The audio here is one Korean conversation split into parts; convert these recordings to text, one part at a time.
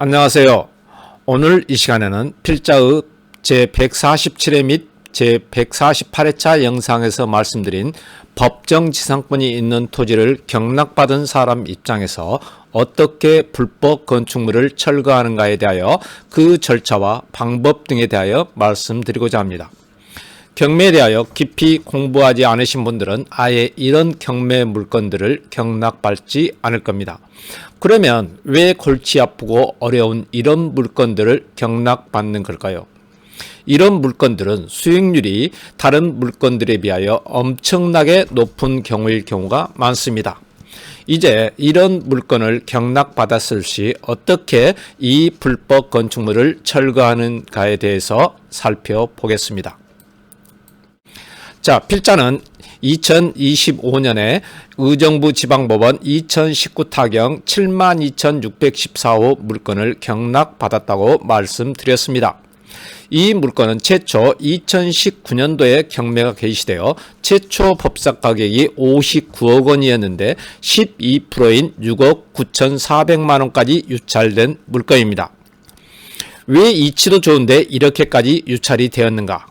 안녕하세요. 오늘 이 시간에는 필자의 제147회 및 제148회차 영상에서 말씀드린 법정지상권이 있는 토지를 경락받은 사람 입장에서 어떻게 불법 건축물을 철거하는가에 대하여 그 절차와 방법 등에 대하여 말씀드리고자 합니다. 경매에 대하여 깊이 공부하지 않으신 분들은 아예 이런 경매 물건들을 경락받지 않을 겁니다. 그러면 왜 골치 아프고 어려운 이런 물건들을 경락받는 걸까요? 이런 물건들은 수익률이 다른 물건들에 비하여 엄청나게 높은 경우일 경우가 많습니다. 이제 이런 물건을 경락받았을 시 어떻게 이 불법 건축물을 철거하는가에 대해서 살펴보겠습니다. 자, 필자는 2025년에 의정부 지방법원 2019 타경 72,614호 물건을 경락받았다고 말씀드렸습니다. 이 물건은 최초 2019년도에 경매가 개시되어 최초 법상 가격이 59억 원이었는데 12%인 6억 9,400만 원까지 유찰된 물건입니다. 왜 이치도 좋은데 이렇게까지 유찰이 되었는가?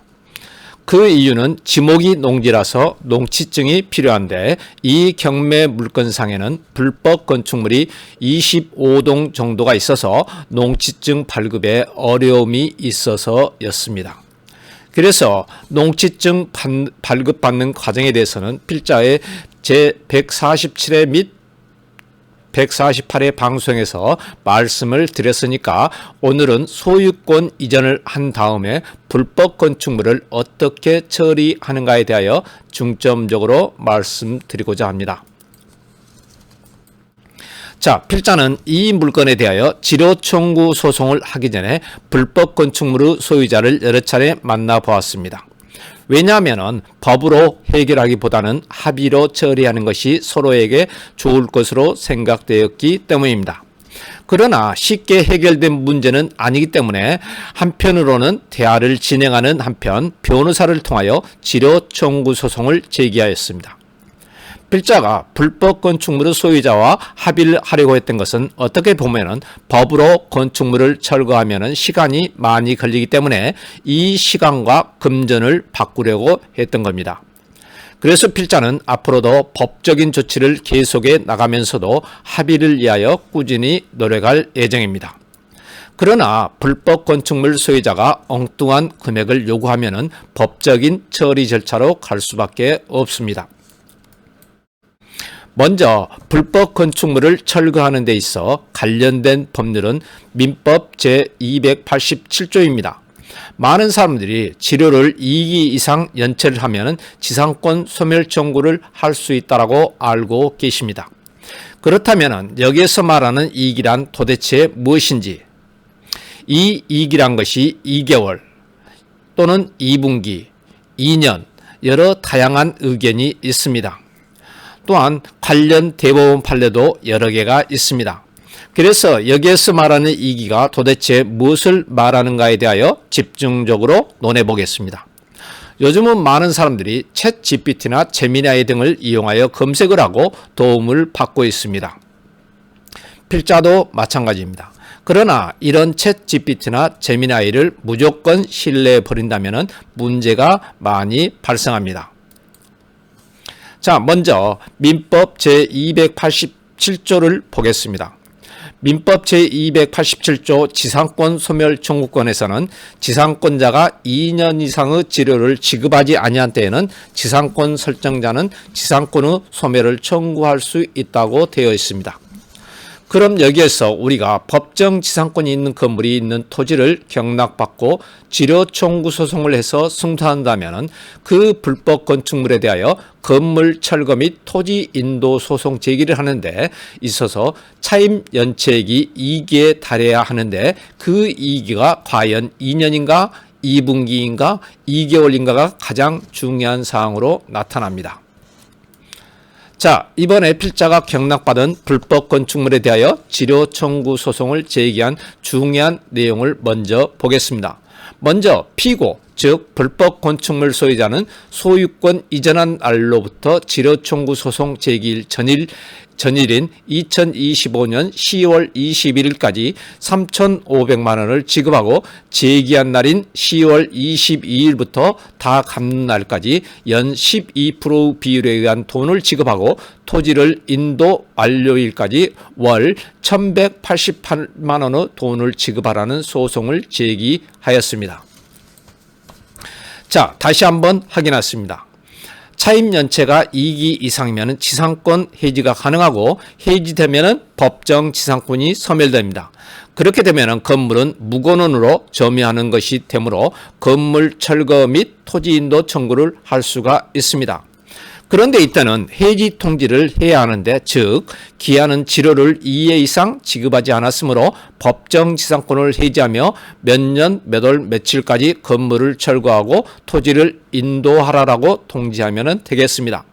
그 이유는 지목이 농지라서 농지증이 필요한데 이 경매 물건상에는 불법 건축물이 25동 정도가 있어서 농지증 발급에 어려움이 있어서였습니다. 그래서 농지증 발급받는 과정에 대해서는 필자의 제147회 및 148회 방송에서 말씀을 드렸으니까 오늘은 소유권 이전을 한 다음에 불법 건축물을 어떻게 처리하는가에 대하여 중점적으로 말씀드리고자 합니다. 자, 필자는 이 물건에 대하여 지료 청구 소송을 하기 전에 불법 건축물의 소유자를 여러 차례 만나보았습니다. 왜냐하면 법으로 해결하기보다는 합의로 처리하는 것이 서로에게 좋을 것으로 생각되었기 때문입니다. 그러나 쉽게 해결된 문제는 아니기 때문에 한편으로는 대화를 진행하는 한편 변호사를 통하여 지료 청구 소송을 제기하였습니다. 필자가 불법 건축물의 소유자와 합의를 하려고 했던 것은 어떻게 보면은 법으로 건축물을 철거하면은 시간이 많이 걸리기 때문에 이 시간과 금전을 바꾸려고 했던 겁니다. 그래서 필자는 앞으로도 법적인 조치를 계속해 나가면서도 합의를 위하여 꾸준히 노력할 예정입니다. 그러나 불법 건축물 소유자가 엉뚱한 금액을 요구하면은 법적인 처리 절차로 갈 수밖에 없습니다. 먼저 불법 건축물을 철거하는 데 있어 관련된 법률은 민법 제287조입니다. 많은 사람들이 지료를 2기 이상 연체를 하면 지상권 소멸 청구를 할 수 있다고 알고 계십니다. 그렇다면 여기에서 말하는 2기란 도대체 무엇인지, 이 2기란 것이 2개월 또는 2분기, 2년 여러 다양한 의견이 있습니다. 또한 관련 대법원 판례도 여러 개가 있습니다. 그래서 여기에서 말하는 2기가 도대체 무엇을 말하는가에 대하여 집중적으로 논해보겠습니다. 요즘은 많은 사람들이 챗 GPT나 제미나이 등을 이용하여 검색을 하고 도움을 받고 있습니다. 필자도 마찬가지입니다. 그러나 이런 챗 GPT나 제미나이를 무조건 신뢰해 버린다면 문제가 많이 발생합니다. 자, 먼저 민법 제287조를 보겠습니다. 민법 제287조 지상권 소멸 청구권에서는 지상권자가 2년 이상의 지료를 지급하지 아니한 때에는 지상권 설정자는 지상권의 소멸을 청구할 수 있다고 되어 있습니다. 그럼 여기에서 우리가 법정 지상권이 있는 건물이 있는 토지를 경락받고 지료 청구 소송을 해서 승소한다면 그 불법 건축물에 대하여 건물 철거 및 토지 인도 소송 제기를 하는데 있어서 차임 연체액이 2기에 달해야 하는데 그 2기가 과연 2년인가 2분기인가 2개월인가가 가장 중요한 사항으로 나타납니다. 자, 이번에 필자가 경락받은 불법 건축물에 대하여 지료 청구 소송을 제기한 중요한 내용을 먼저 보겠습니다. 먼저 피고, 즉 불법 건축물 소유자는 소유권 이전한 날로부터 지료 청구 소송 제기일 전일 전일인 2025년 10월 21일까지 3,500만 원을 지급하고 제기한 날인 10월 22일부터 다 갚는 날까지 연 12% 비율에 의한 돈을 지급하고 토지를 인도 완료일까지 월 1,188만 원의 돈을 지급하라는 소송을 제기하였습니다. 자, 다시 한번 확인했습니다. 차임 연체가 2기 이상이면 지상권 해지가 가능하고 해지되면 법정 지상권이 소멸됩니다. 그렇게 되면 건물은 무권원으로 점유하는 것이 되므로 건물 철거 및 토지 인도 청구를 할 수가 있습니다. 그런데 이때는 해지 통지를 해야 하는데, 즉 기한은 지료를 2회 이상 지급하지 않았으므로 법정 지상권을 해지하며 몇 년 몇 월 며칠까지 건물을 철거하고 토지를 인도하라고 통지하면 되겠습니다.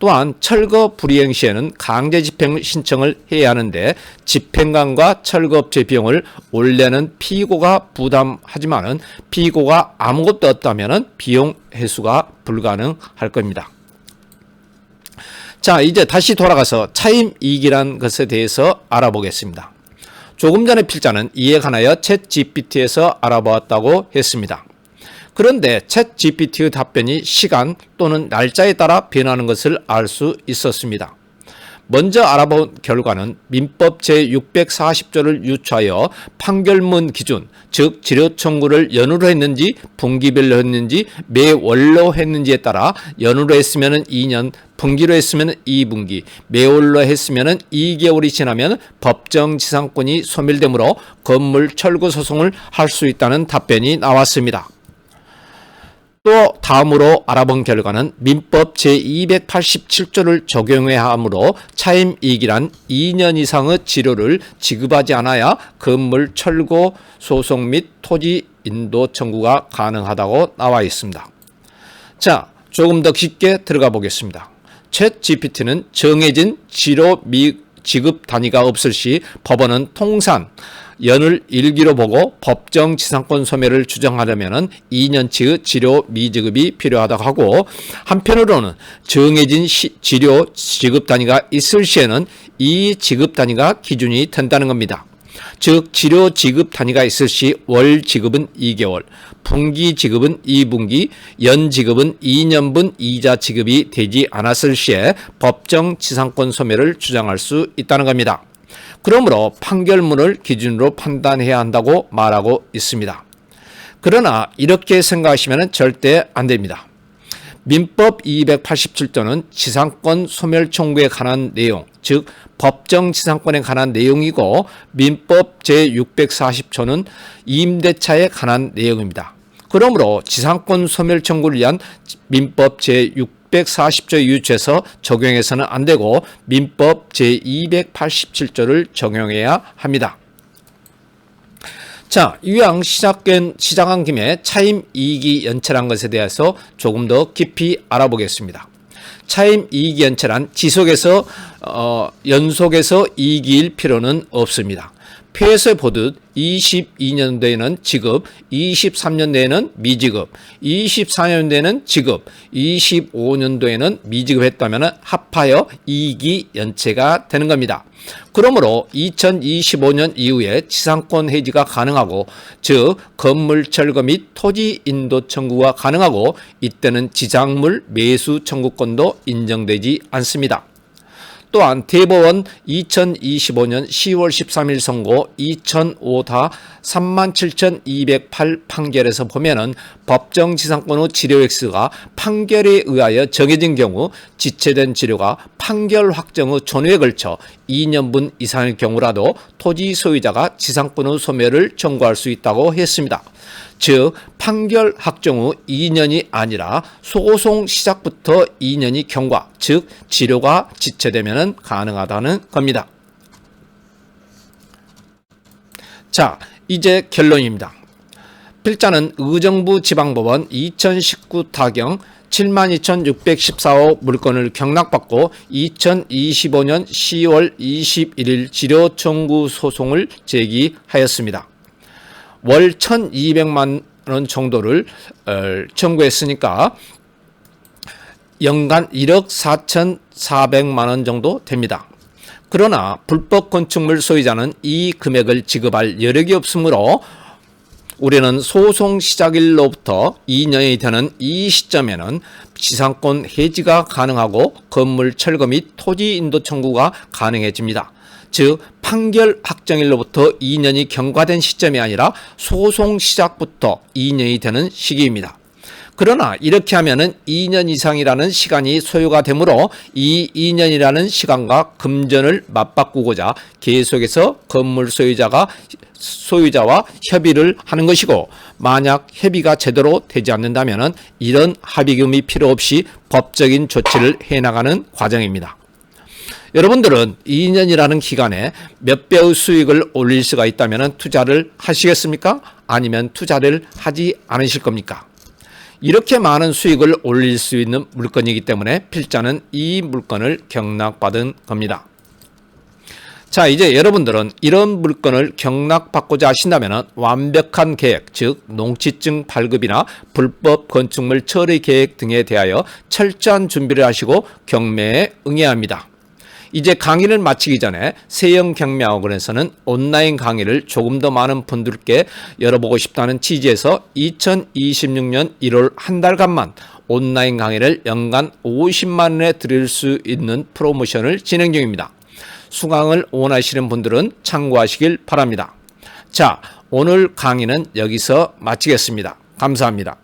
또한 철거 불이행 시에는 강제 집행 신청을 해야 하는데, 집행관과 철거업체 비용을 원래는 피고가 부담하지만은 피고가 아무것도 없다면 비용 회수가 불가능할 겁니다. 자, 이제 다시 돌아가서 차임 이익이란 것에 대해서 알아보겠습니다. 조금 전에 필자는 이에 관하여 챗 GPT에서 알아보았다고 했습니다. 그런데 챗 GPT의 답변이 시간 또는 날짜에 따라 변하는 것을 알 수 있었습니다. 먼저 알아본 결과는 민법 제640조를 유추하여 판결문 기준, 즉 지료 청구를 연후로 했는지 분기별로 했는지 매월로 했는지에 따라 연후로 했으면 2년, 분기로 했으면 2분기, 매월로 했으면 2개월이 지나면 법정 지상권이 소멸되므로 건물 철거 소송을 할 수 있다는 답변이 나왔습니다. 또 다음으로 알아본 결과는 민법 제287조를 적용해야 하므로 차임이익이란 2년 이상의 지료를 지급하지 않아야 건물 철거 소송 및 토지 인도 청구가 가능하다고 나와 있습니다. 자, 조금 더 깊게 들어가 보겠습니다. 챗 GPT는 정해진 지료 지급 단위가 없을 시 법원은 통산 연을 일기로 보고 법정 지상권 소멸을 주장하려면 2년치의 지료 미지급이 필요하다고 하고, 한편으로는 정해진 지료 지급 단위가 있을 시에는 이 지급 단위가 기준이 된다는 겁니다. 즉 지료 지급 단위가 있을 시 월 지급은 2개월, 분기 지급은 2분기, 연 지급은 2년분 이자 지급이 되지 않았을 시에 법정 지상권 소멸을 주장할 수 있다는 겁니다. 그러므로 판결문을 기준으로 판단해야 한다고 말하고 있습니다. 그러나 이렇게 생각하시면 절대 안 됩니다. 민법 287조는 지상권 소멸 청구에 관한 내용, 즉 법정 지상권에 관한 내용이고, 민법 제640조는 임대차에 관한 내용입니다. 그러므로 지상권 소멸 청구를 위한 민법 제640조에 유추해서 적용해서는 안 되고 민법 제287조를 적용해야 합니다. 자, 이왕 시작한 김에 차임 이익이 연체란 것에 대해서 조금 더 깊이 알아보겠습니다. 차임 이익이 연체란 지속해서 연속해서 이익일 필요는 없습니다. 표에서 보듯 22년도에는 지급, 23년도에는 미지급, 24년도에는 지급, 25년도에는 미지급했다면 합하여 이익이 연체가 되는 겁니다. 그러므로 2025년 이후에 지상권 해지가 가능하고, 즉 건물 철거 및 토지 인도 청구가 가능하고, 이때는 지상물 매수 청구권도 인정되지 않습니다. 또한 대법원 2025년 10월 13일 선고 2005-37208 판결에서 보면은 법정 지상권의 지료 X가 판결에 의하여 정해진 경우 지체된 지료가 판결 확정의 전후에 걸쳐 2년분 이상의 경우라도 토지 소유자가 지상권의 소멸을 청구할 수 있다고 했습니다. 즉 판결 확정 후 2년이 아니라 소송 시작부터 2년이 경과, 즉 지료가 지체되면 가능하다는 겁니다. 자, 이제 결론입니다. 필자는 의정부 지방법원 2019 타경 72,614호 물건을 경락받고 2025년 10월 21일 지료 청구 소송을 제기하였습니다. 월 1,200만 원 정도를 청구했으니까 연간 1억 4,400만 원 정도 됩니다. 그러나 불법 건축물 소유자는 이 금액을 지급할 여력이 없으므로 우리는 소송 시작일로부터 2년이 되는 이 시점에는 지상권 해지가 가능하고 건물 철거 및 토지 인도 청구가 가능해집니다. 즉 판결 확정일로부터 2년이 경과된 시점이 아니라 소송 시작부터 2년이 되는 시기입니다. 그러나 이렇게 하면은 2년 이상이라는 시간이 소요가 되므로 이 2년이라는 시간과 금전을 맞바꾸고자 계속해서 건물 소유자와 협의를 하는 것이고, 만약 협의가 제대로 되지 않는다면은 이런 합의금이 필요 없이 법적인 조치를 해나가는 과정입니다. 여러분들은 2년이라는 기간에 몇 배의 수익을 올릴 수가 있다면 투자를 하시겠습니까? 아니면 투자를 하지 않으실 겁니까? 이렇게 많은 수익을 올릴 수 있는 물건이기 때문에 필자는 이 물건을 경락받은 겁니다. 자, 이제 여러분들은 이런 물건을 경락받고자 하신다면 완벽한 계획, 즉 농지증 발급이나 불법 건축물 처리 계획 등에 대하여 철저한 준비를 하시고 경매에 응해야 합니다. 이제 강의를 마치기 전에 세영 경매학원에서는 온라인 강의를 조금 더 많은 분들께 열어보고 싶다는 취지에서 2026년 1월 한 달간만 온라인 강의를 연간 50만 원에 드릴 수 있는 프로모션을 진행 중입니다. 수강을 원하시는 분들은 참고하시길 바랍니다. 자, 오늘 강의는 여기서 마치겠습니다. 감사합니다.